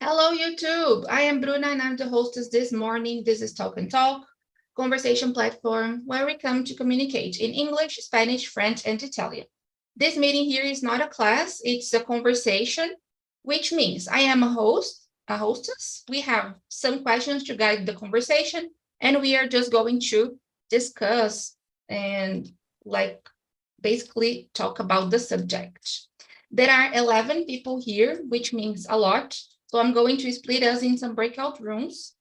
Hello, YouTube. I am Bruna and I'm the hostess this morning. This is Talk and Talk, conversation platform where we come to communicate in English, Spanish, French, and Italian. This meeting here is not a class, it's a conversation, which means I am a hostess. We have some questions to guide the conversation, and we are just going to discuss and basically talk about the subject. There are 11 people here, which means a lot. So I'm going to split us in some breakout rooms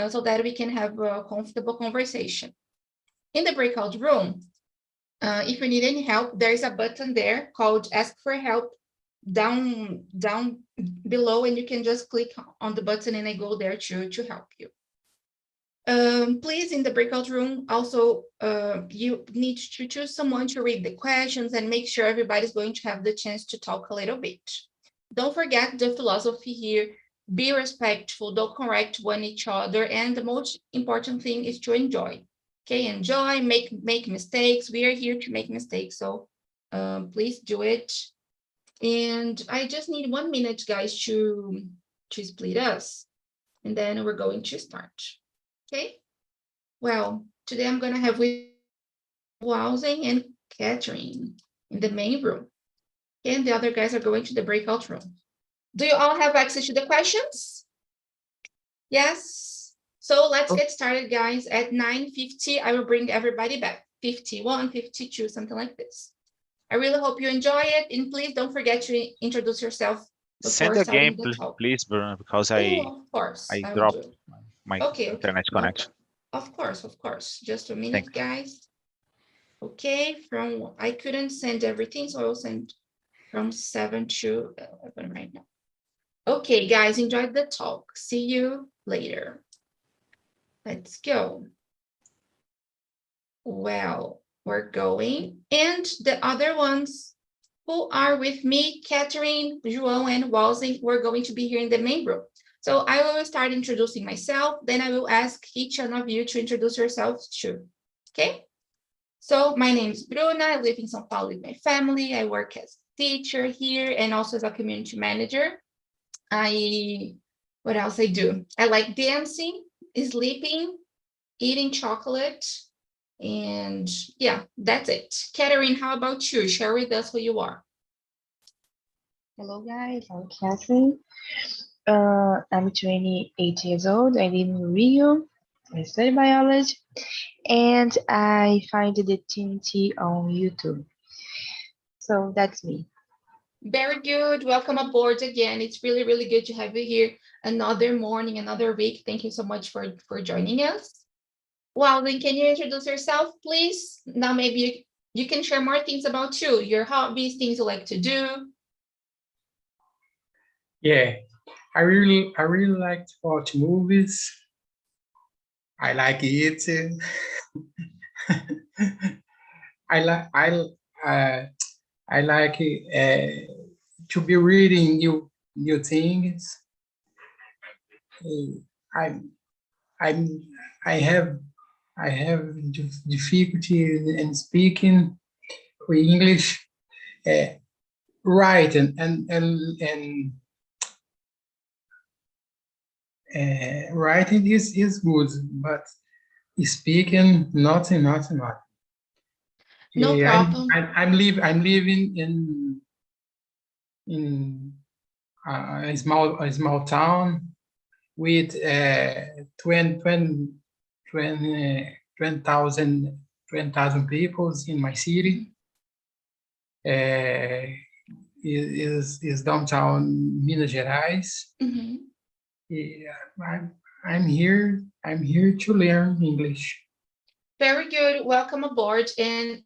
so that we can have a comfortable conversation. In the breakout room, if you need any help, there is a button there called Ask for Help down below, and you can just click on the button and I go there to help you. Please, in the breakout room, also, you need to choose someone to read the questions and make sure everybody's going to have the chance to talk a little bit. Don't forget the philosophy here. Be respectful, don't correct one each other, and the most important thing is to enjoy. Okay, enjoy, make mistakes. We are here to make mistakes, so please do it. And I just need 1 minute, guys, to split us, and then we're going to start. Okay, well, today I'm going to have with Wowsing and Catherine in the main room. And the other guys are going to the breakout room. Do you all have access to the questions? Yes. So let's get started, guys. At 9:50, I will bring everybody back. 51, 52, something like this. I really hope you enjoy it. And please don't forget to introduce yourself before Send starting again, the talk. please, Bruno, because of course, I I will dropped do. my Okay. internet connection. Of course. Just a minute, guys. Okay, I couldn't send everything, so I will send from 7 to 11 right now. Okay, guys, enjoy the talk. See you later. Let's go. Well, we're going. And the other ones who are with me, Catherine, João, and Walsing, we're going to be here in the main room. So I will start introducing myself, then I will ask each one of you to introduce yourselves too. Okay? So my name is Bruna. I live in São Paulo with my family. I work as teacher here and also as a community manager. What else I do? I like dancing, sleeping, eating chocolate, and yeah, that's it. Catherine, how about you? Share with us who you are. Hello guys, I'm Catherine. I'm 28 years old. I live in Rio. I study biology, and I find the TNT on YouTube. So that's me. Very good. Welcome aboard again. It's really, really good to have you here. Another morning, another week. Thank you so much for joining us. Well, then can you introduce yourself, please? Now maybe you can share more things about you, your hobbies, things you like to do. Yeah, I really like to watch movies. I like eating. I like to be reading new things. I have difficulty in speaking English. Writing and writing is good, but speaking nothing. No problem. I'm living in a small town with 20,000 people in my city. Is downtown Minas Gerais. Mm-hmm. Yeah, I'm here to learn English. Very good. Welcome aboard. And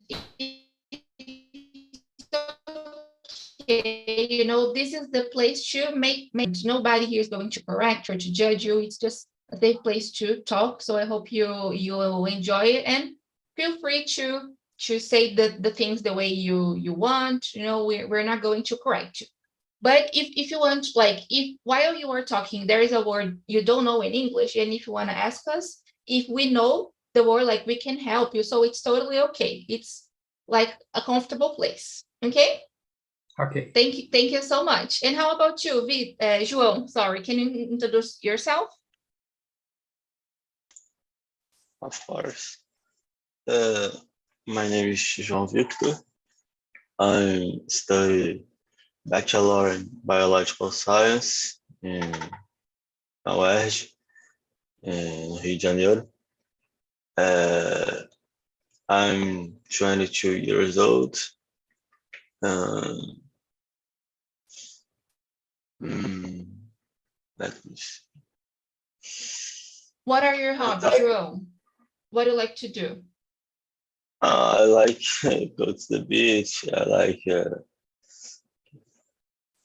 okay, this is the place to make nobody here is going to correct or to judge you. It's just a safe place to talk. So I hope you will enjoy it, and feel free to say the things the way you want. We're not going to correct you. But if you want, if while you are talking, there is a word you don't know in English, and if you want to ask us, if we know the word, we can help you. So it's totally okay. It's like a comfortable place. Okay? Okay. Thank you so much. And how about you, João? Sorry, can you introduce yourself? Of course. My name is João Victor. I study Bachelor in Biological Science in UERJ, in Rio de Janeiro. I'm 22 years old. Let me see. What are your hobbies, João? What do you like to do? I like go to the beach. I like.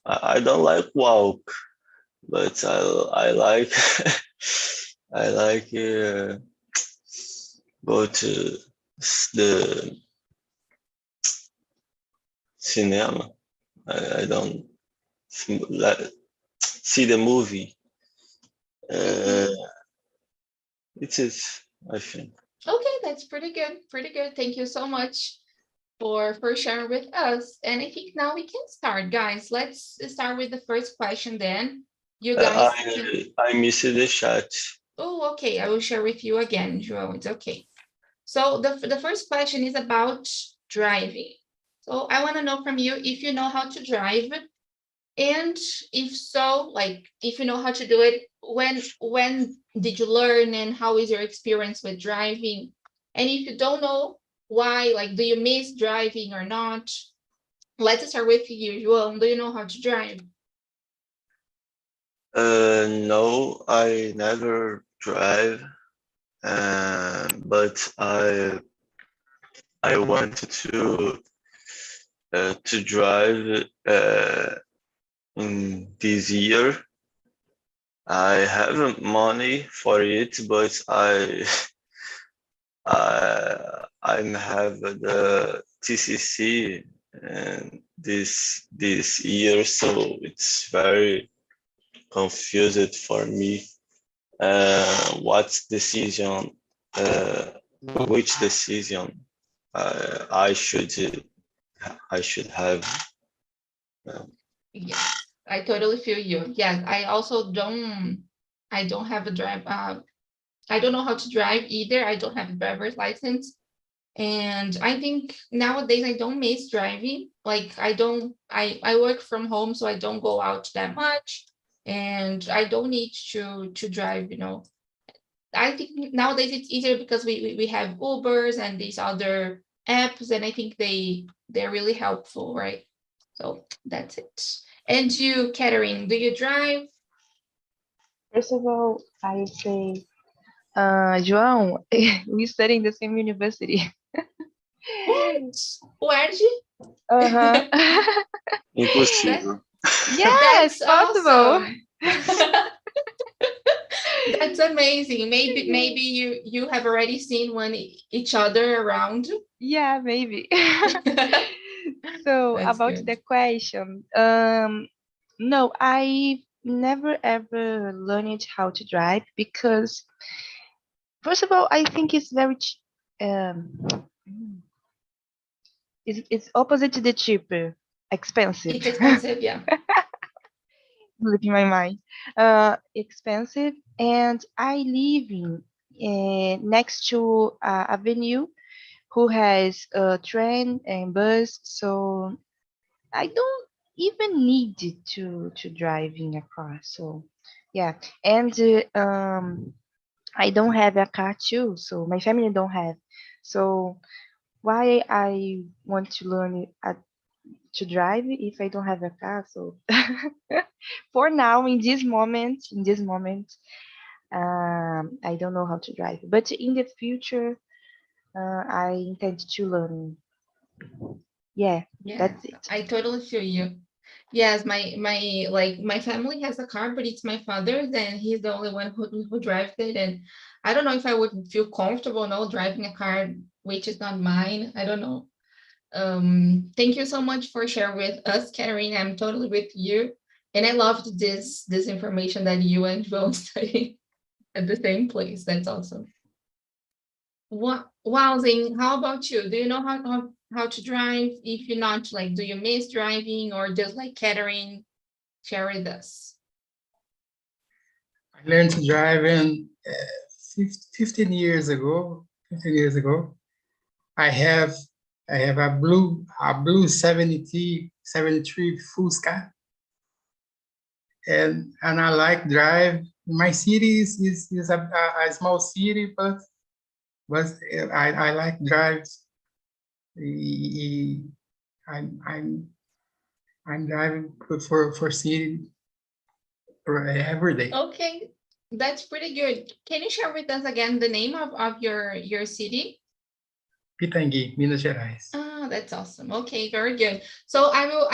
I don't like walk, but I like I like go to the cinema. I don't see the movie. It is, I think. Okay, that's pretty good. Pretty good. Thank you so much for sharing with us. And I think now we can start, guys. Let's start with the first question then. You guys I missed the chat. Oh, okay. I will share with you again, João. It's okay. So the first question is about driving. So I want to know from you if you know how to drive, and if so, like if you know how to do it, when did you learn, and how is your experience with driving? And if you don't know, why? Like, do you miss driving or not? Let's start with you, João. Do you know how to drive? No, I never drive, but I wanted to drive in this year. I have money for it, but I have the TCC and this year, so it's very confused for me. Which decision I should have. Yes, I totally feel you. Yes, I also don't have a drive. I don't know how to drive either. I don't have a driver's license. And I think nowadays I don't miss driving. Like I work from home, so I don't go out that much. And I don't need to drive, I think nowadays it's easier because we have Ubers and these other apps, and I think they're really helpful, right? So that's it. And you, Catherine, do you drive? First of all, I would say, João, we study in the same university. What? UERJ? Uh-huh. Impossível. Yes, That's possible. awesome. That's amazing. Maybe you have already seen each other around. Yeah, maybe. So That's about good. the question, no, I never ever learned how to drive because, first of all, I think it's very it's opposite to the cheaper, expensive. It's expensive, yeah. Slipping my mind. Expensive, and I live in next to Avenue, who has a train and bus, so I don't even need to drive in a car. So yeah, and I don't have a car too, so my family don't have. So why I want to learn to drive if I don't have a car? So for now, in this moment, I don't know how to drive. But in the future, I intend to learn. Yeah, Yeah, that's it. I totally feel you. Yes, my family has a car, but it's my father's, and he's the only one who drives it. And I don't know if I would feel comfortable now driving a car which is not mine. I don't know. Thank you so much for sharing with us, Katarina. I'm totally with you. And I loved this information that you and João study at the same place. That's awesome. Wow, Zing, how about you? Do you know how to drive? If you're not, like, do you miss driving or just like catering? Share with us. I learned to drive in 15 years ago. 15 years ago, I have a blue 73 Fusca, and I like drive. My city is a small city, but I like drives. I'm driving for city every day. Okay, that's pretty good. Can you share with us again the name of your city? Pitangui, Minas Gerais. Oh, that's awesome. Okay, very good. So I will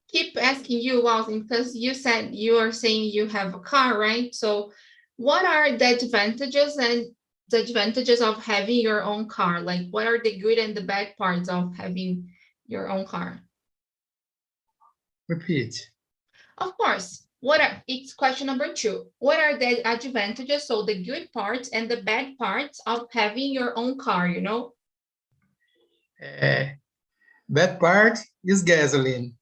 keep asking you, Walton, because you said you are saying you have a car, right? So what are the advantages and disadvantages of having your own car? Like, what are the good and the bad parts of having your own car? Repeat. Of course. It's question number 2. What are the advantages, so the good parts and the bad parts of having your own car, you know? Bad part is gasoline.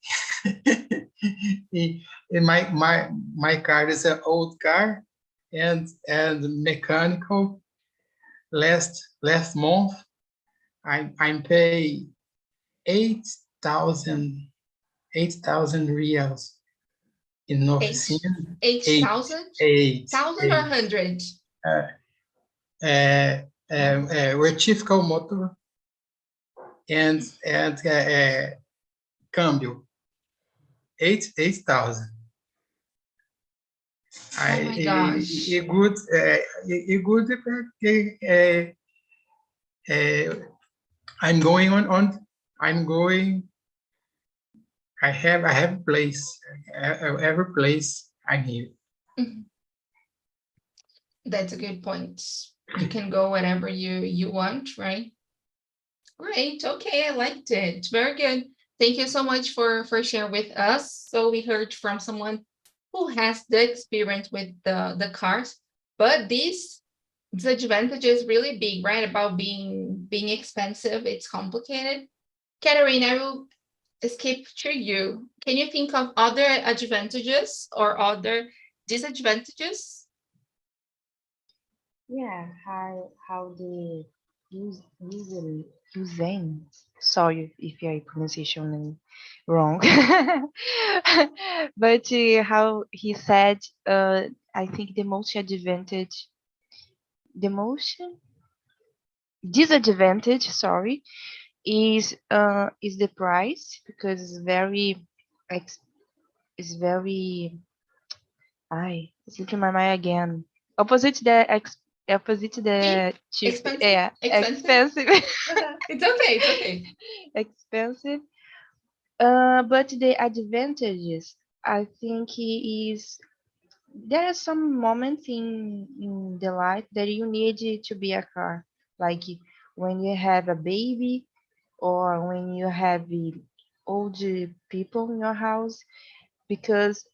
My car is an old car and mechanical. Last month, I'm pay 8,000 reals in oficina. 8,000? 1,000 or 100? Rectifical motor and câmbio. 8,000. Oh my gosh. I'm going on. I have a place. Every place I'm here. Mhm. That's a good point. You can go wherever you want, right? Great. Okay, I liked it. Very good. Thank you so much for sharing with us. So we heard from someone who has the experience with the cars, but this disadvantage is really big, right? About being expensive. It's complicated. Katerina, I will skip to you. Can you think of other advantages or other disadvantages? Yeah, how the using. Sorry if I pronunciation wrong, but how he said, I think the most disadvantage, sorry, is the price, because it's very it's very slipping my mind again. Opposite the cheap, Expensive? yeah, Expensive? expensive. It's okay. It's okay. Expensive. But the advantages, I think, there are some moments in the life that you need to be a car, like when you have a baby or when you have old people in your house, because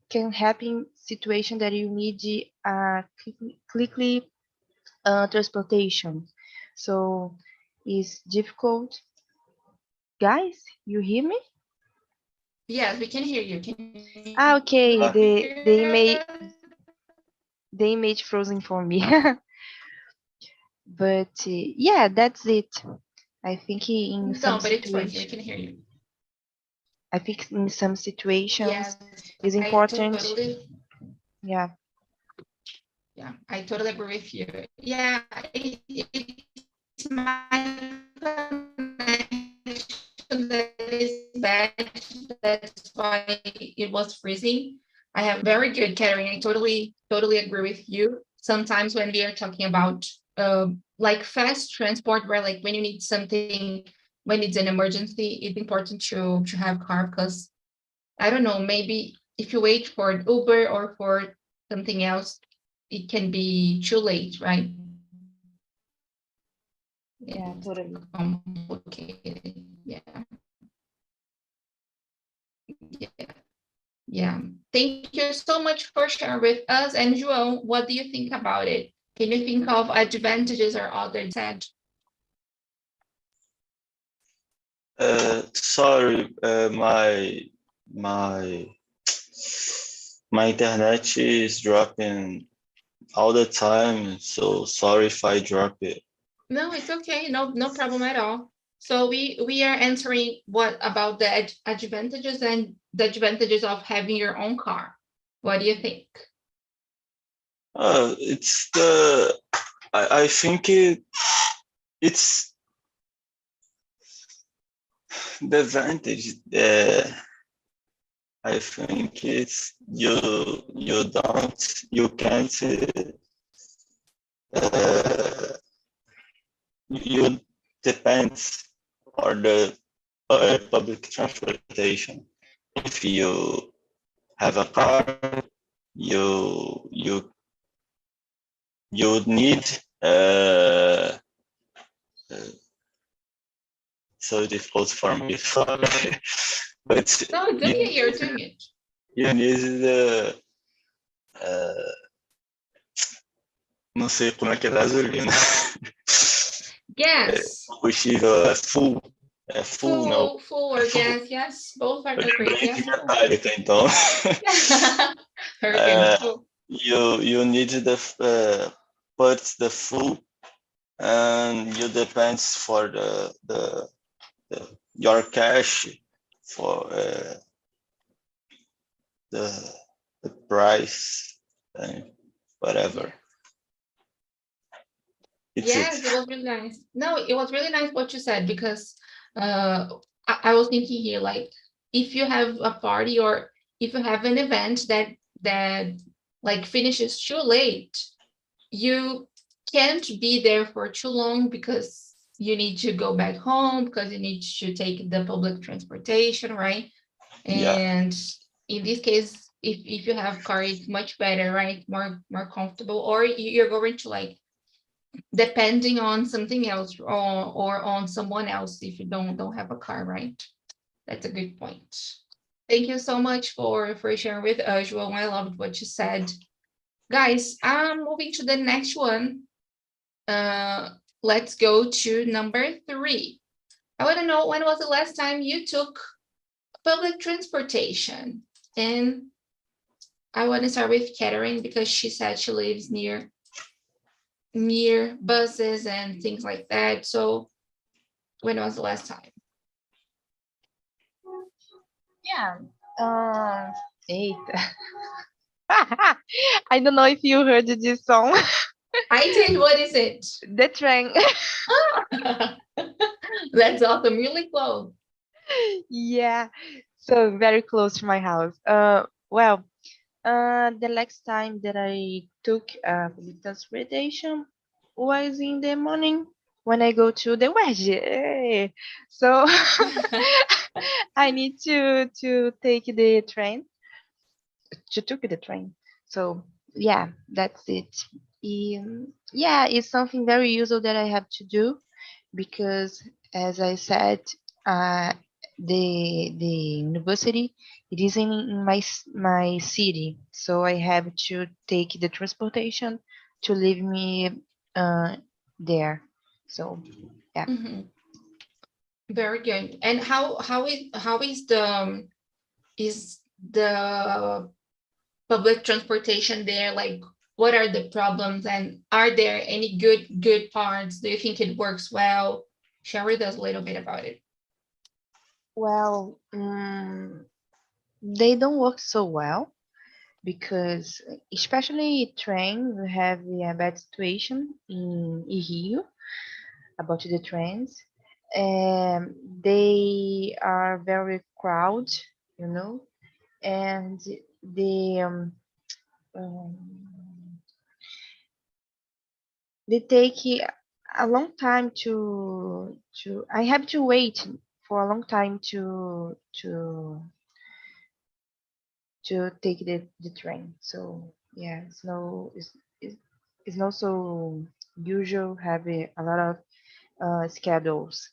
can happen situation that you need quickly transportation. So it's difficult. Guys, you hear me? Yes, we can hear you. Can Okay, you hear us? the image frozen for me. But yeah, that's it. I think in some No, but it's working. We situation, can hear you. I think in some situations Yes, it's I important. totally, Yeah, I totally agree with you. Yeah, it's my connection that is bad. That's why it was freezing. I have very good catering. I totally agree with you. Sometimes when we are talking about like fast transport, where like when you need something, when it's an emergency, it's important to have car, because I don't know, maybe if you wait for an Uber or for something else, it can be too late, right? yeah, totally. Complicated. Yeah. Yeah. Thank you so much for sharing with us. And João, what do you think about it? Can you think of advantages or other said? Sorry, my my internet is dropping all the time, so sorry if I drop it. No, it's okay. No problem at all. So we are answering what about the advantages and the advantages of having your own car. What do you think? It's I think it's the advantage. I think it's you can't you depends on the public transportation. If you have a car, you need so difficult for me, sorry. But No, you're doing it. you need não sei como é que é gasolina. Gas. Combustível full. Full, não. Full or gas, yes. Both are correct. Yes. Metálica, então. Hurricane. You need the put the full, and you depends for the your cash for the price and whatever. Yes, it was really nice. No, it was really nice what you said, because I was thinking here, like, if you have a party or if you have an event that like finishes too late, you can't be there for too long because you need to go back home, because you need to take the public transportation, right? Yeah. And in this case, if you have car, it's much better, right? More comfortable, or you're going to, like, depending on something else or on someone else if you don't have a car, right? That's a good point. Thank you so much for sharing with us, João. I loved what you said. Guys, I'm moving to the next one. Let's go to number 3. I want to know, when was the last time you took public transportation? And I want to start with Catherine, because she said she lives near buses and things like that. So when was the last time? Yeah. I don't know if you heard this song. I did. What is it? The train. That's awesome. Really close. Yeah. So very close to my house. Well, the last time that I took public transportation was in the morning when I go to the wedge. So I need to take the train. To took the train. So yeah, that's it. Yeah, it's something very usual that I have to do, because, as I said, the university, it is in my city, so I have to take the transportation to leave me there. So yeah. Mhm. Very good. And how is the public transportation there? Like, what are the problems, and are there any good parts? Do you think it works well? Share with us a little bit about it. Well, they don't work so well, because especially train, we have a bad situation in Rio about the trains. They are very crowded, you know, and um, they take a long time to I have to wait for a long time to take the train. So yeah, it's not so usual having a lot of schedules.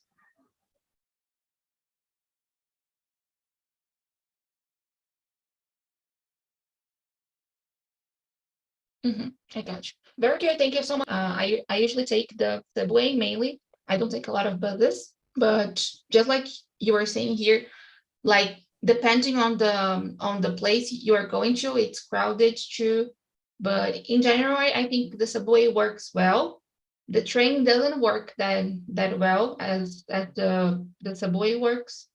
I got you. Very good. Thank you so much. I usually take the subway mainly. I don't take a lot of buses, but just like you were saying here, like depending on the place you are going to, it's crowded too. But in general, I think the subway works well. The train doesn't work that well as the subway works.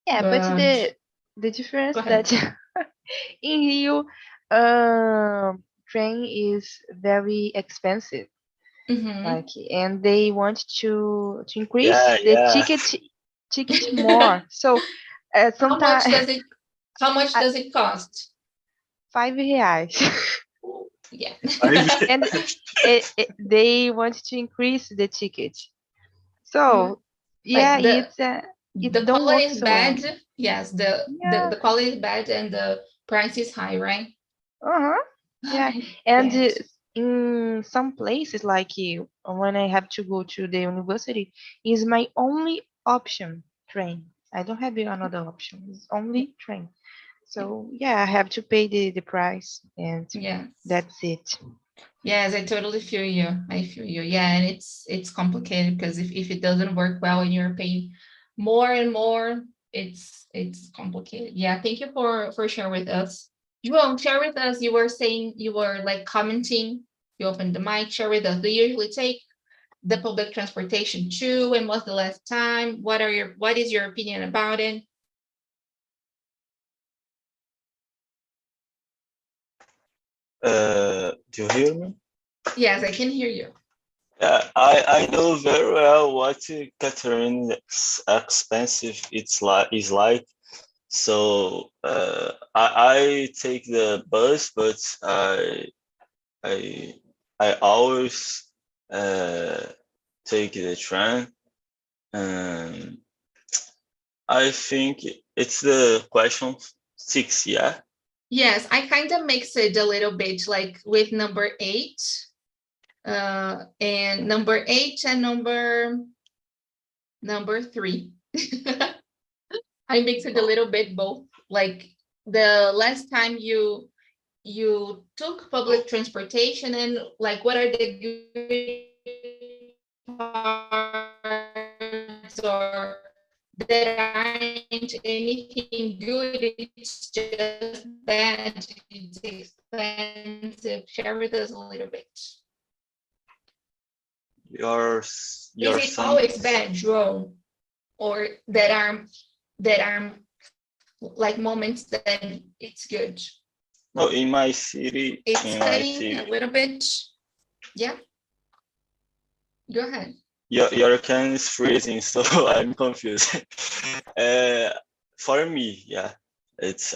Yeah, but But the difference go ahead. that in Rio, train is very expensive. Mhm. Like, and they want to increase Yeah, the yeah. ticket more. So How much sometimes does it how much does it cost? R$ 5. Yeah. And they want to increase the ticket. Yeah. So yeah, Like it the don't quality work is so well. bad. Yes, the Yeah. the quality is bad and the price is high, right? Uh-huh. Yeah. I And bet. in some places, like when I have to go to the university, is my only option train. I don't have another option. It's only train. So yeah, I have to pay the price, and Yes. that's it. Yes, I totally feel you. I feel you. Yeah, and it's complicated because if it doesn't work well and you're paying more and more, it's complicated. Yeah, thank you for sharing with us. João, share with us. You were saying you were like commenting. You opened the mic. Share with us. Do you usually take the public transportation too? When was the last time? What is your opinion about it? Do you hear me? Yes, I can hear you. Yeah, I know very well what Catherine's expensive is like. So I take the bus, but I I always take the train. And I think it's the question 6, yeah? Yes, I kind of mix it a little bit like with number 8. And number 8 and number 3. I mix it a little bit both. Like the last time you took public transportation and like what are the good parts or there aren't anything good, it's just bad, it's expensive. Share with us a little bit. Your Is your it son. always bad, Joe? Or that are like moments that it's good? No, in my city, It's in my cutting a city, little bit. Yeah, go ahead. your can is freezing, so I'm confused. uh, for me, yeah,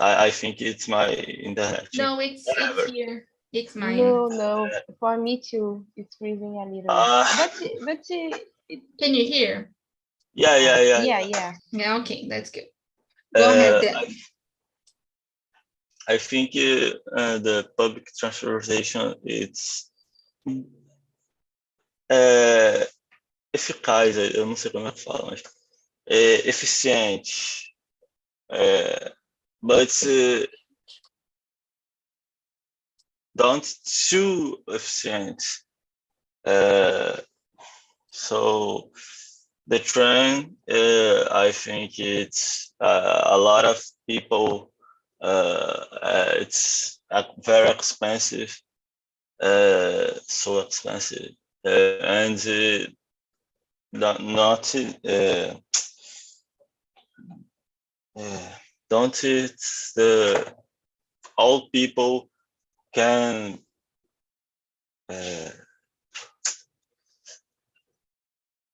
I think it's my internet. No, it's Whatever. here. It's mine. No, for me too. It's freezing a little. Uh, But Can you hear? yeah. Yeah, okay, that's good. Go ahead uh, then. I think the public transportation it's eficaz, eu não sei como é que fala, mas é eficiente. But don't too efficient. So the train, I think it's a lot of people. It's very expensive, so expensive, and not don't it's the all people can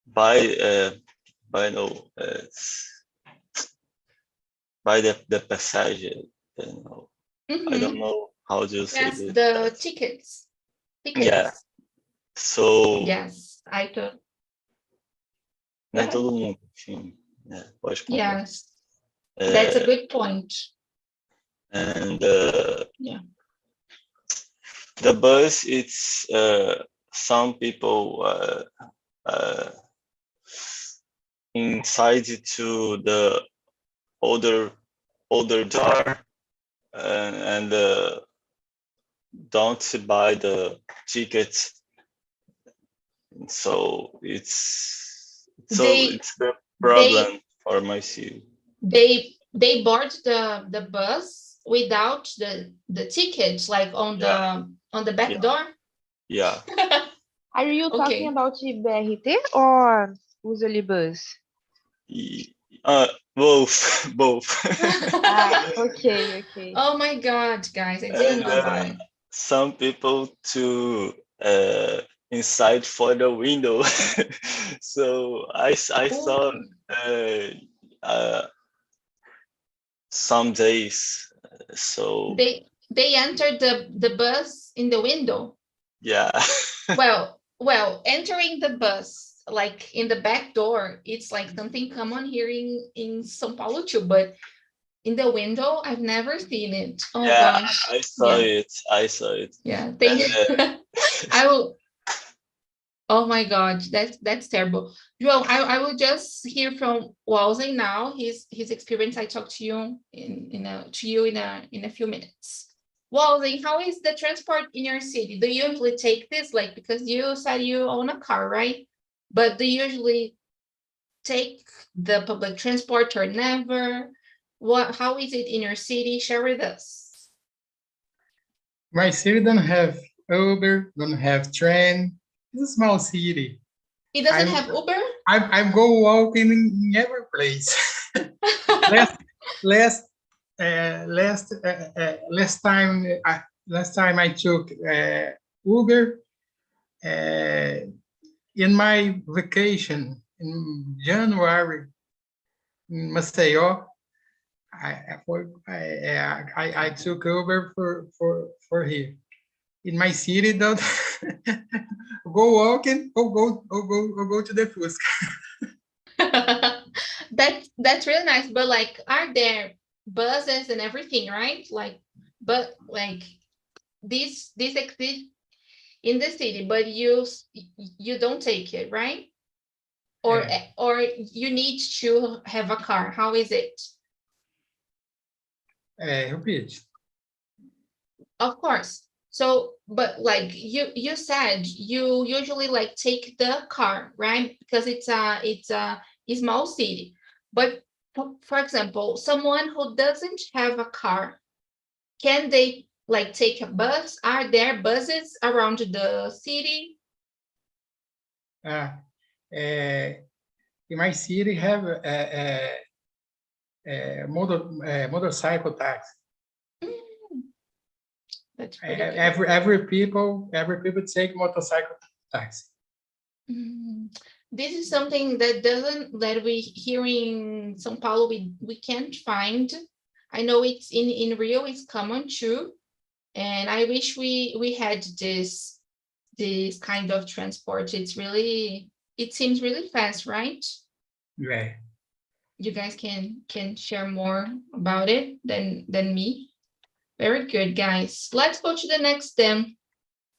buy buy no buy the passage. You know. I don't know how do you say Yes, this. the tickets. Yeah. So Yes, I could. nem todo mundo, enfim, né, pode comprar. Yes, that's a good point. And Yeah. the bus, it's some people inside to the older door and don't buy the tickets. So it's They the problem for my city. They board the bus without the tickets, like on the back Yeah. door. Yeah. Are you talking Okay. about BRT or Usolibus? Both, both. Okay. Oh my God, guys, I didn't And know about it. some people to inside for the window. So I saw Ooh, uh, some days. So they entered the bus in the window. yeah. Well, entering the bus like in the back door, it's like something common here in São Paulo too, but in the window, I've never seen it. Oh Yeah, gosh. I saw Yeah, it. I saw it. yeah. And I will. Oh my God, that's terrible. João, I will just hear from Walsey now. His experience. I talk to you in a few minutes. Walsey, how is the transport in your city? Do you usually take this, like, because you said you own a car, right? But do you usually take the public transport or never? How is it in your city? Share with us. My city don't have Uber, don't have train. It's a small city. It doesn't I'm have Uber? I'm go walking in every place. last last last time I took Uber in my vacation in January in Maceió. I took Uber for here. In my city, don't go walking or go to the Fusca. That's really nice. But like, are there buses and everything, right? Like, but like this exists in the city, but you don't take it, right? Or Yeah. or you need to have a car. How is it? Repeat. Of course. So, but like you said, you usually like take the car, right? Because it's a small city. But for example, someone who doesn't have a car, can they like take a bus? Are there buses around the city? Uh, in my city, have motorcycle taxi. That's pretty good. Every people take motorcycle taxi. This is something that we here in São Paulo we can't find. I know it's in Rio it's common too, and I wish we had this kind of transport. It seems really fast, right? Yeah. You guys can share more about it than me. Very good, guys. Let's go to the next then.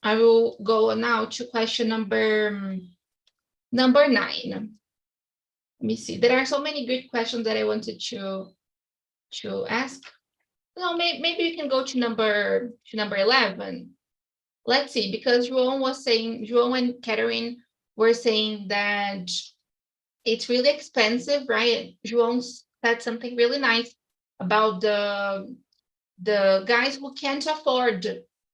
I will go now to question number 9. Let me see. There are so many good questions that I wanted to ask. No, maybe we can go to number 11. Let's see, because João and Catherine were saying that it's really expensive, right? João said something really nice about the guys who can't afford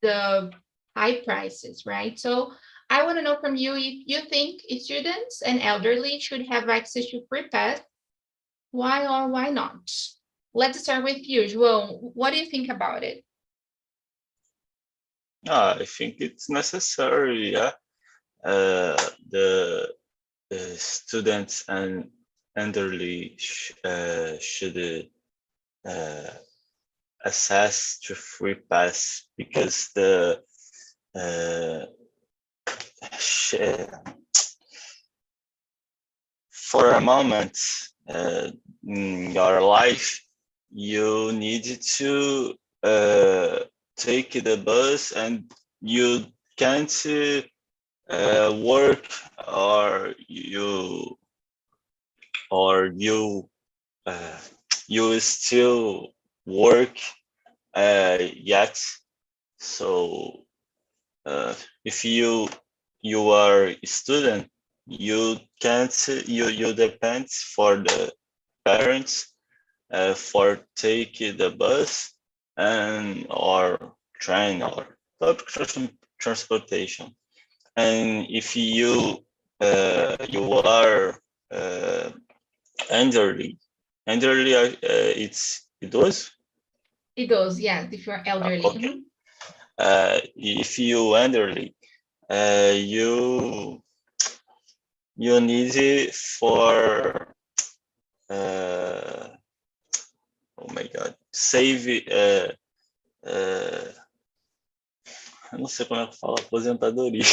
the high prices, right? So I want to know from you if you think students and elderly should have access to free pass. Why or why not? Let's start with you, João. What do you think about it? I think it's necessary. Yeah. The students and elderly should access to free pass because the for a moment in your life you need to take the bus and you can't work or you still work yet. So if you are a student, you can't you depend for parents for take the bus and or train or public transportation. And if you you are elderly, it's idoso. Idoso, yeah, if you're elderly. Okay. If you elderly, you need it for oh my god, save eu não sei como é que fala aposentadoria.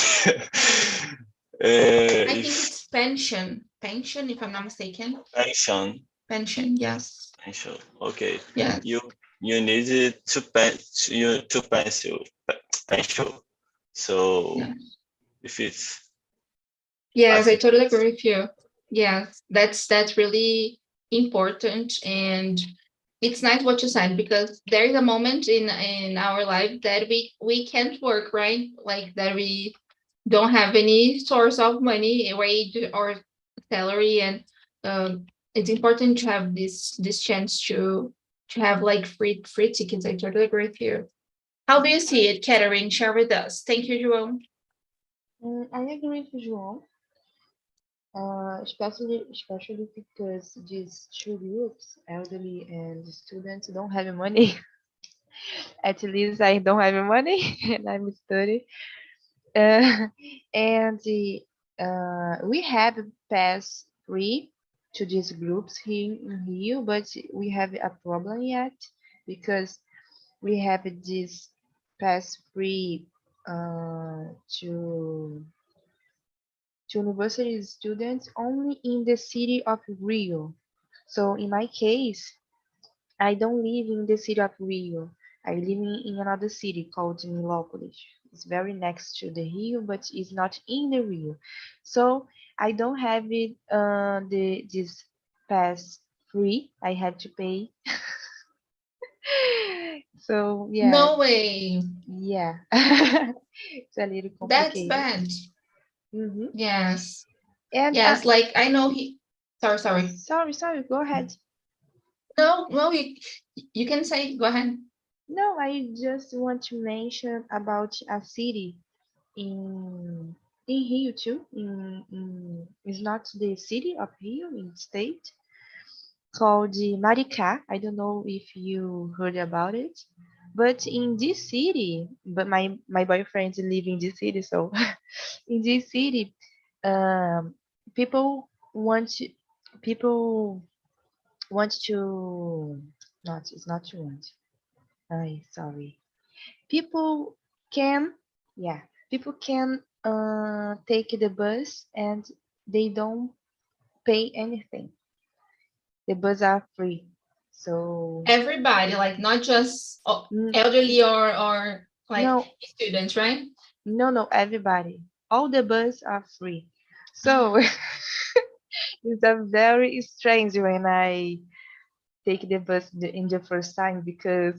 I think it's pension, if I'm not mistaken. Pension, Yes. Pension. Okay. Yeah. You need to pension. So Yeah. if it's yes, I totally agree with you. Yes, that's really important, and it's nice what you said, because there is a moment in our life that we can't work, right? Like that we don't have any source of money, wage or salary, and it's important to have this chance to have like free tickets. I totally agree with you. How do you see it, Catherine? Share with us. Thank you, João. I agree with João. Especially because these two groups, elderly and students, don't have money. At least I don't have money, and I'm studying. And we have pass free to these groups here in Rio, but we have a problem yet because we have this pass free to university students only in the city of Rio. So in my case, I don't live in the city of Rio. I live in another city called Milópolis. It's very next to the Rio, but it's not in the Rio. So I don't have it this pass free. I had to pay. So yeah. No way. Yeah. It's a little complicated. That's bad. Mm-hmm. Yes. And yes, like I know he. Sorry. Sorry. Go ahead. No, you can say. Go ahead. No, I just want to mention about a city in Rio too. It's not the city of Rio, in the state, called Maricá. I don't know if you heard about it, but in this city, but my boyfriend live in this city, so in this city, people want people want to not it's not to want. Sorry. People can people can take the bus and they don't pay anything. The bus are free. So everybody, like not just elderly or like no, students, right? No, everybody. All the bus are free. So it's a very strange when I take the bus in the first time because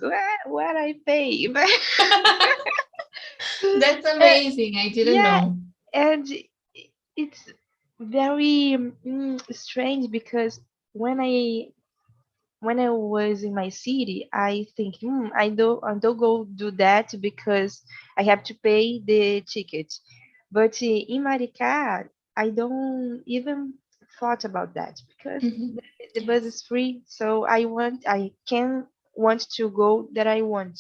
what I pay. That's amazing. I didn't know. And it's very strange because when I was in my city, I think I don't go do that because I have to pay the ticket. But in Maricá, I don't even thought about that because the bus is free. So I can want to go that I want.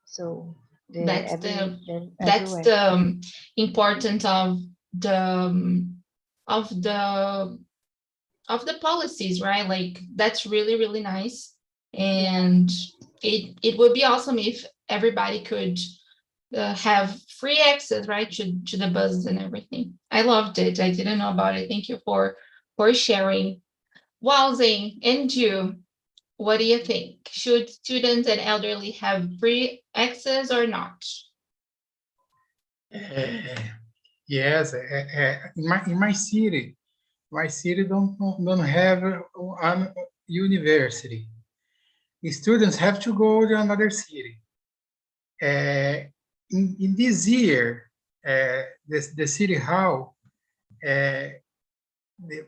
So That's everywhere. the importance of the of the policies, right? Like that's really nice, and it would be awesome if everybody could have free access, right, to the buses and everything. I loved it. I didn't know about it. Thank you for sharing. Wowzing, and you, what do you think? Should students and elderly have free access or not? Yes, in my city don't have a university. The students have to go to another city. In this year, the city hall they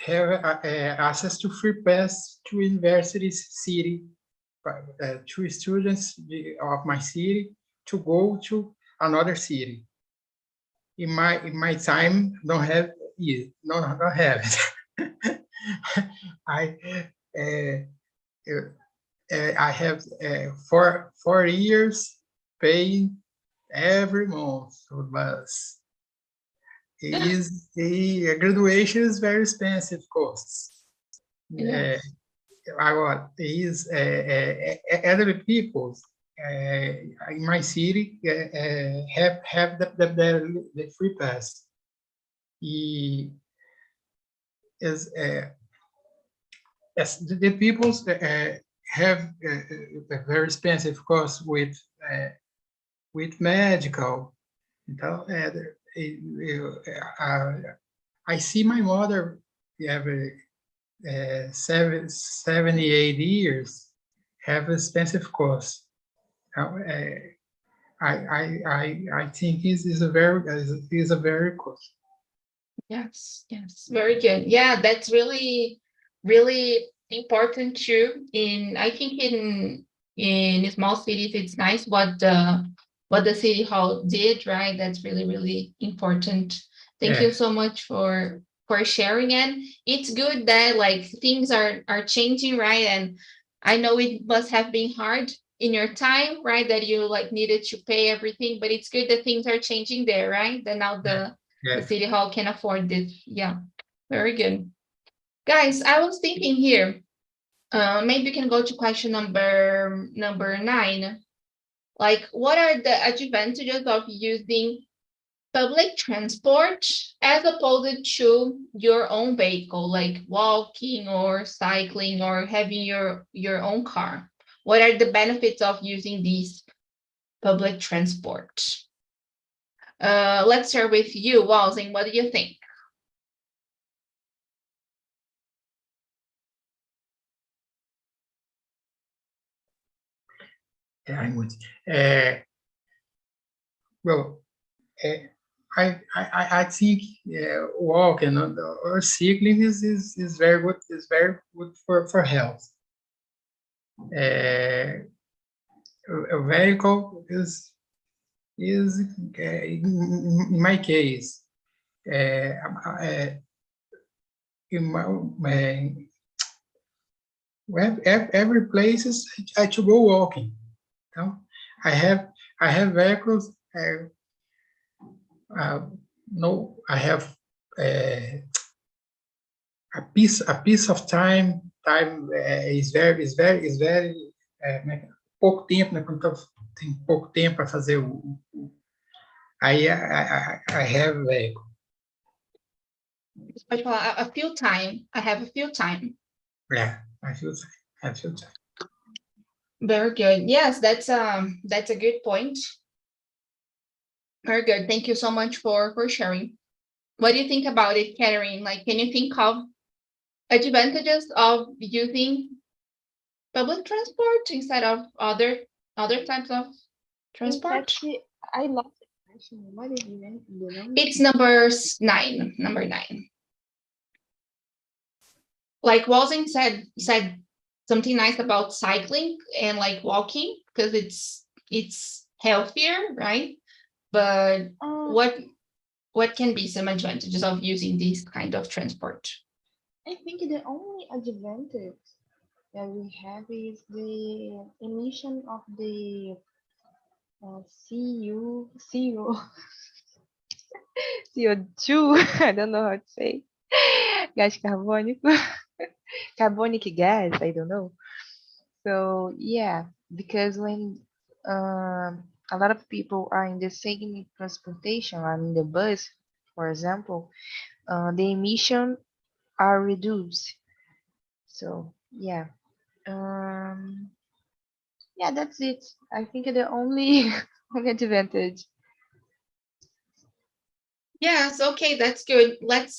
have access to free pass to university city, to students of my city to go to another city. In my time, don't have it. No, don't have it. I I have 4 years paying every month for bus. The graduation is very expensive costs. Yes. Elderly people in my city have the free pass. As the people have a very expensive cost with medical. Então, I see my mother have 78 years have expensive costs. I think this is a very cost. Yes, yes, very good. Yeah, that's really, really important too. I think in small cities, it's nice what the city hall did, right? That's really, really important. Thank you Yeah. so much for sharing. And it's good that like things are changing, right? And I know it must have been hard in your time, right? That you like needed to pay everything, but it's good that things are changing there, right? That now the Yeah. city hall can afford this. Yeah, very good. Guys, I was thinking here, maybe you can go to question number 9. Like, what are the advantages of using public transport as opposed to your own vehicle, like walking or cycling or having your own car? What are the benefits of using these public transport? Let's start with you, Walzing. What do you think? Yeah, I would. Well, I think walking or cycling is very good. Is very good for health. A vehicle is in my case in every places I to go walking. No, I have vehicles. No, I have a piece of time. Time is very pouco tempo, né? Quando tem pouco tempo para fazer aí I have vehicle. A few time. I have a few time. Yeah, I feel time. Very good. Yes, that's a good point. Very good. Thank you so much for sharing. What do you think about it, Catherine? Like, can you think of advantages of using public transport instead of other types of transport? In fact, I lost the question. What is the number? It's number 9. Like Walzing said something nice about cycling and like walking because it's healthier, right? But what can be some advantages of using this kind of transport? I think the only advantage that we have is the emission of the CO2. I don't know how to say. Gás carbônico. Carbonic gas, I don't know. So yeah, because when a lot of people are in the same transportation, I mean the bus, for example, the emission are reduced. So yeah, yeah, that's it. I think the only only advantage. Yes, okay, that's good.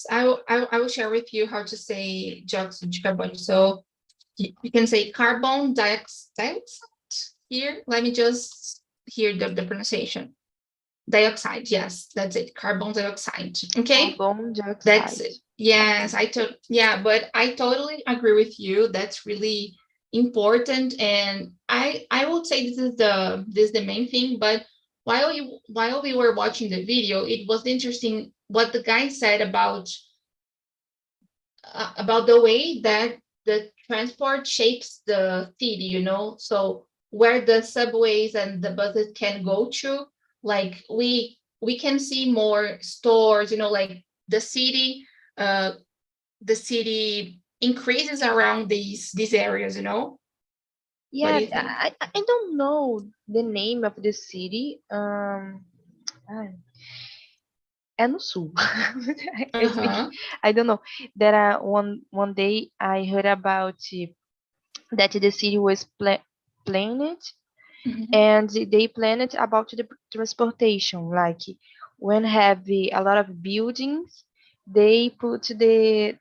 I will share with you how to say dioxide de carbono. So you can say carbon dioxide here. Let me just hear the pronunciation. Dioxide, yes, that's it. Carbon dioxide. Okay. Carbon dioxide. That's it. Yes, but I totally agree with you. That's really important. And I would say this is the main thing. But while we were watching the video, it was interesting what the guy said about the way that the transport shapes the city, so where the subways and the buses can go to, like we can see more stores, like the city increases around these areas. What do Yeah, you think? I don't know the name of the city. É no sul. Uh-huh. I don't know. That one day I heard about that the city was planned, Mhm. and they planned about the transportation. Like when have a lot of buildings, they put the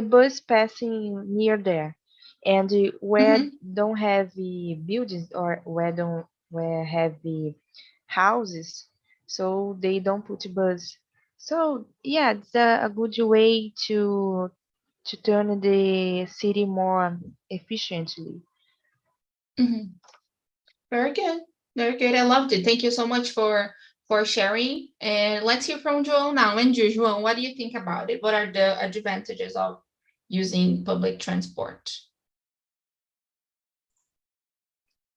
bus passing near there, and where Mhm. don't have the buildings or where have the houses, so they don't put bus. So yeah, it's a good way to turn the city more efficiently. Mhm. Very good. Very good. I loved it. Thank you so much for sharing. And let's hear from João now. And João, what do you think about it? What are the advantages of using public transport?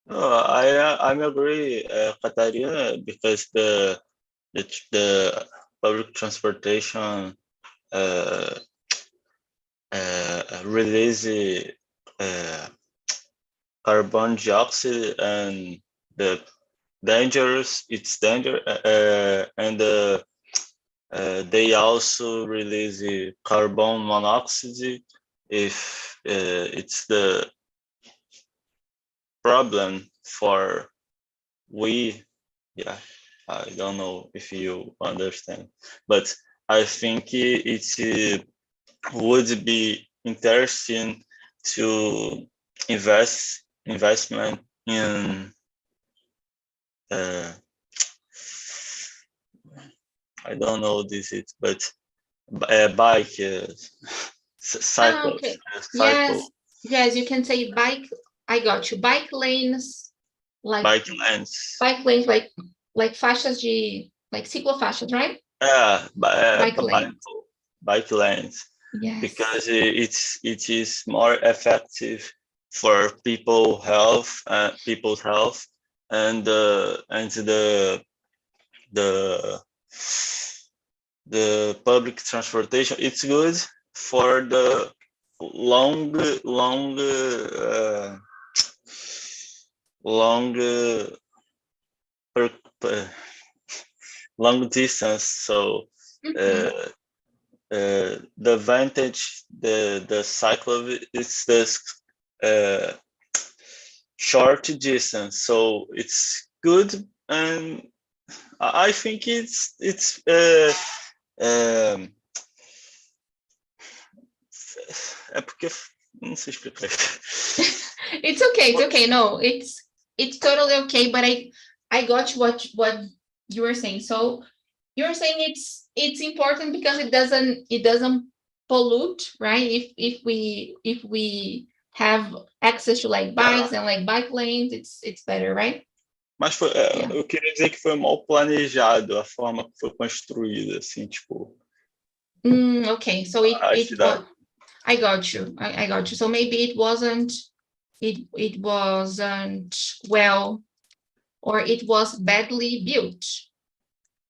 I agree, Katarina, because the public transportation release carbon dioxide and the it's danger, and they also release carbon monoxide if it's the problem for we. Yeah, I don't know if you understand, but I think it would be interesting to investment in I don't know this it, but bike cycles, Okay. cycle Yes, you can say bike. I got you. Bike lanes, like bike lanes. bike lanes, like faixas like ciclofaixas, right? Yeah, Bike lanes. bike lanes, Yes. because it is more effective for people's health, and the the public transportation. It's good for the long long per, per, long distance. So the advantage the cycle is this short distance. So it's good, and I think it's é porque não sei explicar. It's okay. No, it's totally okay. But I got what you were saying. So you're saying it's important because it doesn't pollute, right? If we have access to like bikes and like bike lanes, it's better, right? Mas eu queria dizer que foi mal planejado a forma que foi construída, assim, tipo. Okay, so it was. I got you. I got you. So maybe it wasn't well, or it was badly built.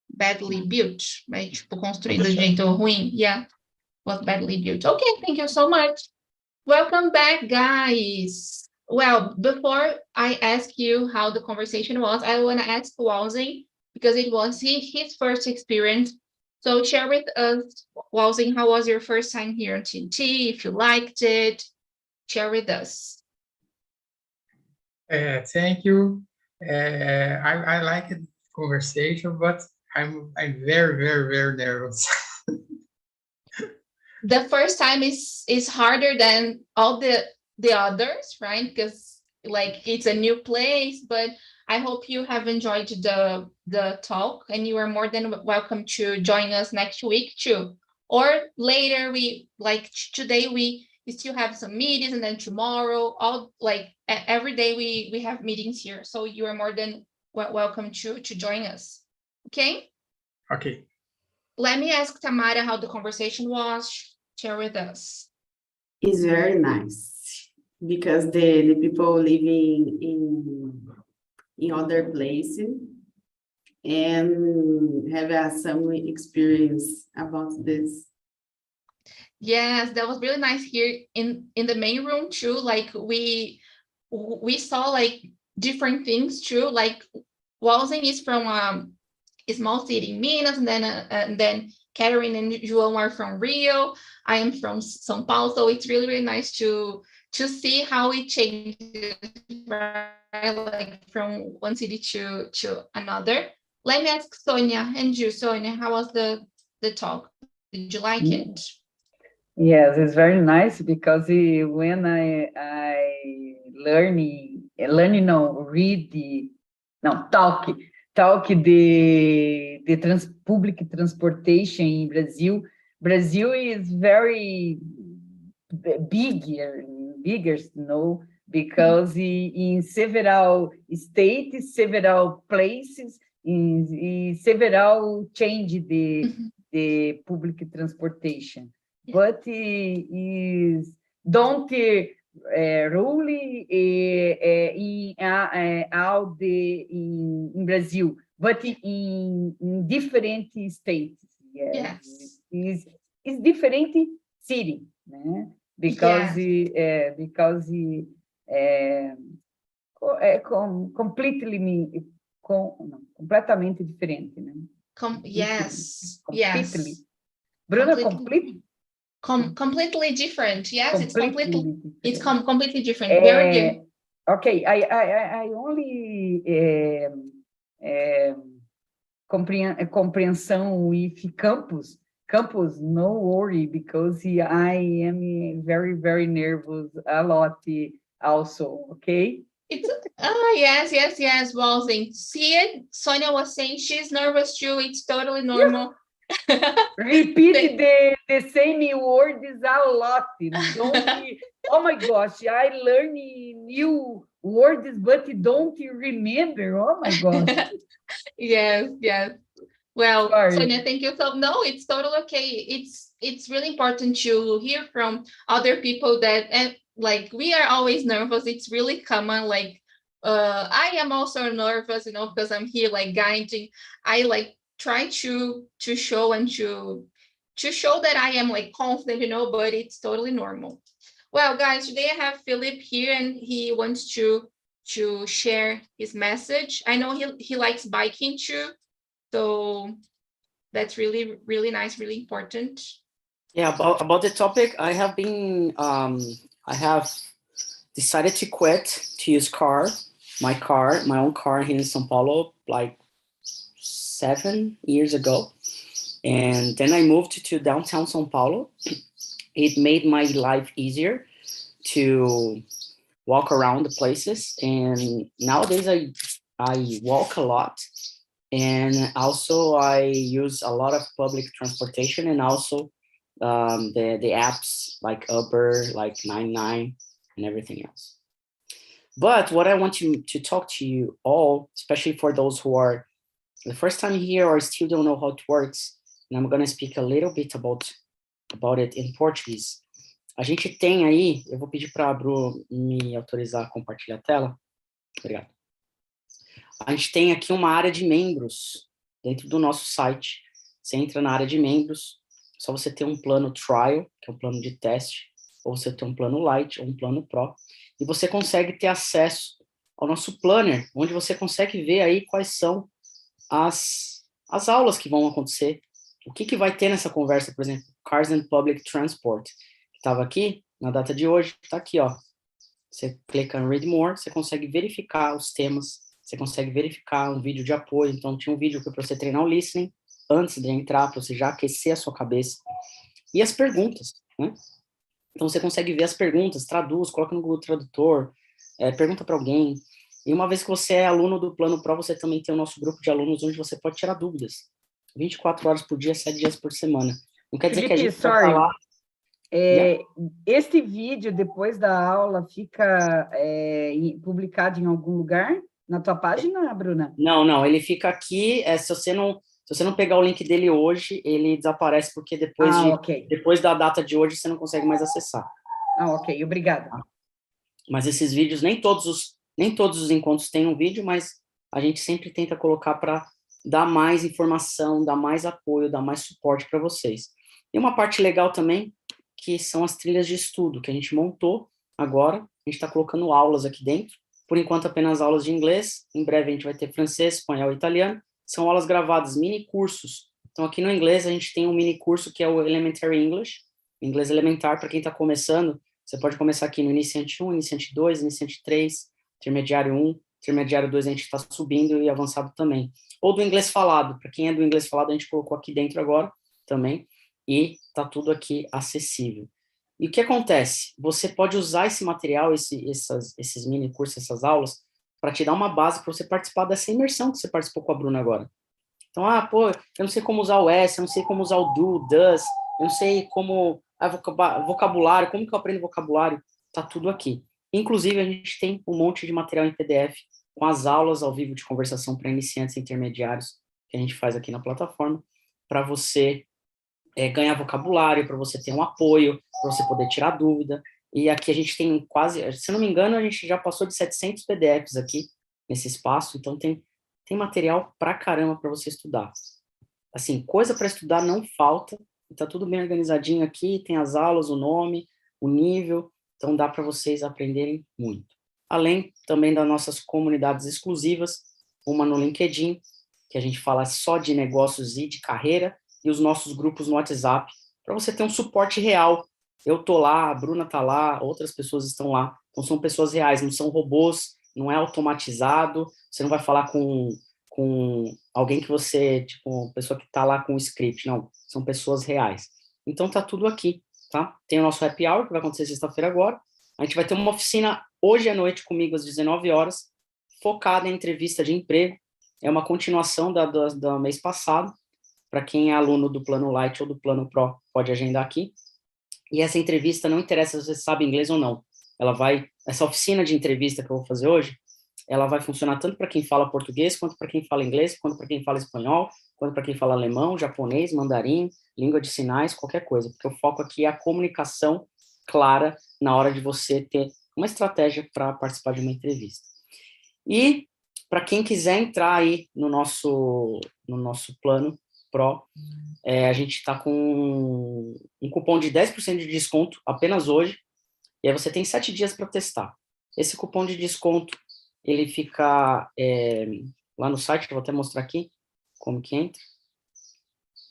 Badly built, right? Tipo, construído de jeito ruim. Yeah, was badly built. Okay, thank you so much. Welcome back, guys. Well, before I ask you how the conversation was, I want to ask Walsing, because it was his first experience. So share with us, Walsing, how was your first time here on TNT? If you liked it, share with us. Thank you. I like the conversation, but I'm very, very, very nervous. The first time is harder than all the others, right? Because like it's a new place, but I hope you have enjoyed the talk, and you are more than welcome to join us next week too. Or later, we like today we still have some meetings, and then tomorrow, all like every day we have meetings here. So you are more than welcome to join us. Okay. Okay. Let me ask Tamara how the conversation was. Share with us. It's very nice because the people living in other places and have some experience about this. Yes, that was really nice here in the main room too. Like we saw like different things too. Like Walden is from a small city in Minas, and then Catherine and João are from Rio. I am from São Paulo, so it's really nice to see how it changes, right? Like from one city to another. Let me ask Sonia and you, Sonia, how was the talk? Did you like it? Yes, it's very nice because when I talk the public transportation in Brazil. Brazil is very bigger, because in several states, several places, in several change the public transportation. But is don't rule in Brazil, but in different states. Yes. Is different city, né? Because completamente diferente, né? Yes. Completely. Yes. Bruna, completely different. Yes, completely it's completely different. Very good. Okay, I only compreensão with campus, no worry, because I am very, very nervous a lot also, okay? It's yes, Walden. See it? Sonia was saying she's nervous too. It's totally normal. Repeat the same words a lot. Oh my gosh, I learn new words, but don't remember. Oh my gosh. Yes. Well, Sorry. Sonia, thank you. So no, it's totally okay. It's really important to hear from other people that, and like we are always nervous. It's really common. Like I am also nervous, because I'm here like guiding. I like try to show and to show that I am like confident, but it's totally normal. Well, guys, today I have Philip here, and he wants to share his message. I know he likes biking too, so that's really, really nice, really important. Yeah, about the topic, I have decided to quit to use my own car here in São Paulo, like 7 years ago. And then I moved to downtown São Paulo. It made my life easier to walk around the places. And nowadays I walk a lot. And also I use a lot of public transportation, and also the apps like Uber, like 99 and everything else. But what I want to talk to you all, especially for those who are the first time here or still don't know how it works, and I'm going to speak a little bit about it in Portuguese. A gente tem aí, eu vou pedir para a Bru me autorizar a compartilhar a tela. Obrigado. A gente tem aqui uma área de membros dentro do nosso site. Você entra na área de membros, só você ter um plano trial, que é um plano de teste, ou você ter um plano light ou um plano pro, e você consegue ter acesso ao nosso planner, onde você consegue ver aí quais são as aulas que vão acontecer, o que vai ter nessa conversa, por exemplo, Cars and Public Transport, que estava aqui na data de hoje, está aqui, ó. Você clica em Read More, você consegue verificar os temas, você consegue verificar um vídeo de apoio. Então tinha um vídeo para você treinar o listening antes de entrar, para você já aquecer a sua cabeça. E as perguntas, né? Então você consegue ver as perguntas, traduz, coloca no Google Tradutor, pergunta para alguém. E uma vez que você é aluno do Plano Pro, você também tem o nosso grupo de alunos onde você pode tirar dúvidas. 24 horas por dia, 7 dias por semana. Não quer dizer que a Felipe, gente vai falar... Este vídeo, depois da aula, fica publicado em algum lugar? Na tua página, Bruna? Não, ele fica aqui, se você não pegar o link dele hoje, ele desaparece, porque depois da data de hoje, você não consegue mais acessar. Ok, obrigada. Mas esses vídeos, nem todos os encontros têm um vídeo, mas a gente sempre tenta colocar para dar mais informação, dar mais apoio, dar mais suporte para vocês. E uma parte legal também, que são as trilhas de estudo, que a gente montou agora, a gente está colocando aulas aqui dentro, por enquanto apenas aulas de inglês, em breve a gente vai ter francês, espanhol e italiano, são aulas gravadas, mini cursos. Então aqui no inglês a gente tem um mini curso que é o Elementary English, inglês elementar, para quem está começando, você pode começar aqui no Iniciante 1, Iniciante 2, Iniciante 3, Intermediário 1, Intermediário 2 a gente está subindo e avançado também. Ou do inglês falado, para quem é do inglês falado a gente colocou aqui dentro agora também, e está tudo aqui acessível. E o que acontece? Você pode usar esse material, esses mini cursos, essas aulas, para te dar uma base para você participar dessa imersão que você participou com a Bruna agora. Então, eu não sei como usar o S, eu não sei como usar o do, does, eu não sei como... vocabulário, como que eu aprendo vocabulário? Tá tudo aqui. Inclusive, a gente tem um monte de material em PDF com as aulas ao vivo de conversação para iniciantes e intermediários que a gente faz aqui na plataforma, para você ganhar vocabulário, para você ter um apoio, para você poder tirar dúvida. E aqui a gente tem quase, se não me engano, a gente já passou de 700 PDFs aqui nesse espaço, então tem material pra caramba para você estudar. Assim, coisa para estudar não falta, tá tudo bem organizadinho aqui, tem as aulas, o nome, o nível, então dá para vocês aprenderem muito. Além também das nossas comunidades exclusivas, uma no LinkedIn, que a gente fala só de negócios e de carreira, e os nossos grupos no WhatsApp, para você ter um suporte real. Eu tô lá, a Bruna tá lá, outras pessoas estão lá, então são pessoas reais, não são robôs, não é automatizado, você não vai falar com alguém que você, tipo, pessoa que tá lá com o script, não, são pessoas reais. Então tá tudo aqui, tá? Tem o nosso happy hour, que vai acontecer sexta-feira agora, a gente vai ter uma oficina hoje à noite comigo às 19 horas, focada em entrevista de emprego, é uma continuação do mês passado, para quem é aluno do Plano Light ou do Plano Pro, pode agendar aqui, e essa entrevista não interessa se você sabe inglês ou não, essa oficina de entrevista que eu vou fazer hoje, ela vai funcionar tanto para quem fala português, quanto para quem fala inglês, quanto para quem fala espanhol, quanto para quem fala alemão, japonês, mandarim, língua de sinais, qualquer coisa, porque o foco aqui é a comunicação clara na hora de você ter uma estratégia para participar de uma entrevista. E para quem quiser entrar aí no nosso Plano Pro, a gente está com um cupom de 10% de desconto apenas hoje, e aí você tem 7 dias para testar. Esse cupom de desconto, ele fica lá no site, que eu vou até mostrar aqui como que entra,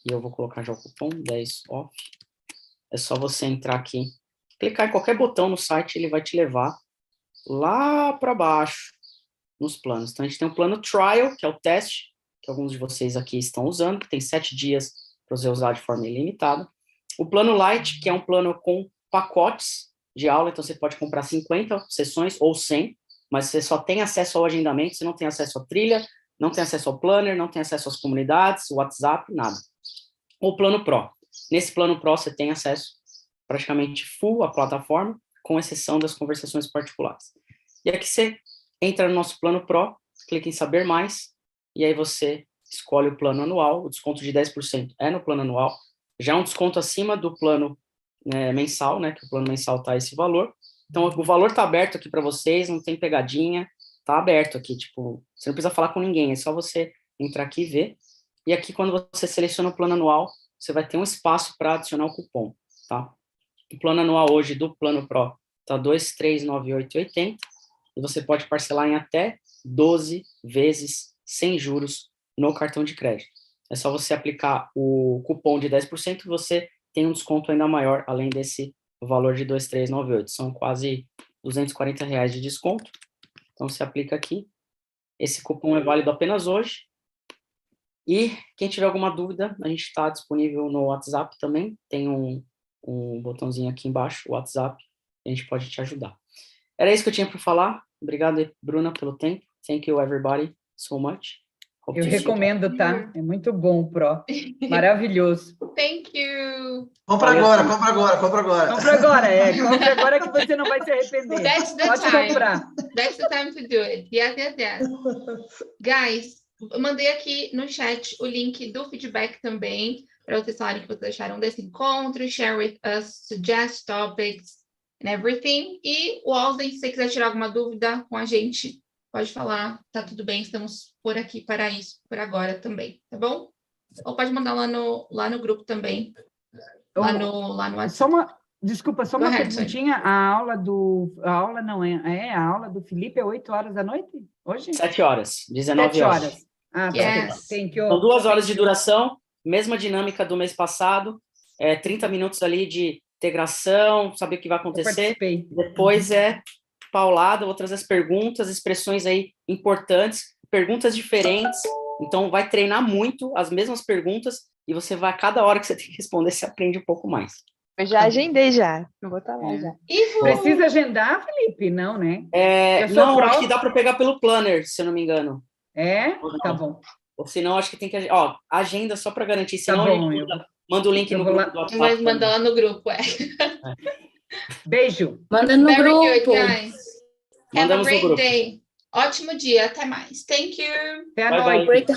e eu vou colocar já o cupom 10 off. É só você entrar aqui, clicar em qualquer botão no site, ele vai te levar lá para baixo nos planos. Então a gente tem o plano trial, que é o teste, que alguns de vocês aqui estão usando, que tem 7 dias para você usar de forma ilimitada. O plano light, que é um plano com pacotes de aula, então você pode comprar 50 sessões ou 100, mas você só tem acesso ao agendamento, você não tem acesso à trilha, não tem acesso ao planner, não tem acesso às comunidades, WhatsApp, nada. O plano Pro. Nesse plano Pro você tem acesso praticamente full à plataforma, com exceção das conversações particulares. E aqui você entra no nosso plano Pro, clica em saber mais, e aí você escolhe o plano anual, o desconto de 10% é no plano anual, já um desconto acima do plano mensal, né, que o plano mensal tá esse valor. Então, o valor tá aberto aqui para vocês, não tem pegadinha, tá aberto aqui, tipo, você não precisa falar com ninguém, é só você entrar aqui e ver. E aqui, quando você seleciona o plano anual, você vai ter um espaço para adicionar o cupom, tá? O plano anual hoje do plano Pro tá 2.398,80, e você pode parcelar em até 12 vezes sem juros no cartão de crédito. É só você aplicar o cupom de 10% e você tem um desconto ainda maior, além desse valor de 2.398. São quase R$240 de desconto. Então, você aplica aqui. Esse cupom é válido apenas hoje. E quem tiver alguma dúvida, a gente está disponível no WhatsApp também. Tem um botãozinho aqui embaixo, o WhatsApp, e a gente pode te ajudar. Era isso que eu tinha para falar. Obrigado, Bruna, pelo tempo. Thank you, everybody, so much. Hope Eu to see you. recomendo, tá? É muito bom o Pro. Maravilhoso. Thank you. Compra agora, compra agora, compra agora. Compre agora, compre agora que você não vai se arrepender. That's the Pode time. comprar. That's the time to do it. Yes, yes, yes. Guys, eu mandei aqui no chat o link do feedback também, para vocês falarem o que vocês acharam desse encontro, share with us, suggest topics and everything. E o Alden, se você quiser tirar alguma dúvida com a gente, pode falar, tá tudo bem, estamos por aqui para isso, por agora também, tá bom? Ou pode mandar lá no grupo também, lá no WhatsApp. Desculpa, só Go uma ahead, perguntinha. A aula a aula do Felipe é 8 horas da noite? Hoje? 7 horas, 19 horas. Ah, tá. Yes. Thank you. São 2 horas de duração, mesma dinâmica do mês passado, 30 minutos ali de integração, saber o que vai Eu acontecer. participei. Depois paulada, vou trazer as perguntas, expressões aí importantes, perguntas diferentes. Então, vai treinar muito as mesmas perguntas e você vai, a cada hora que você tem que responder, você aprende um pouco mais. Eu já agendei já. Eu vou estar lá já. Precisa agendar, Felipe? Não, né? Eu sou Não, pró. acho que dá para pegar pelo planner, se eu não me engano. É? Tá bom. Ou senão, acho que tem que... agenda só para garantir. Tá Senão, bom, a gente manda o link no vou grupo lá. do WhatsApp. Mas manda lá no grupo, Beijo. Manda no Very grupo. good, guys. Have a Mandamos no great grupo. day. Ótimo dia, até mais. Thank you. Até a Bye, noite. bye. Great Tchau.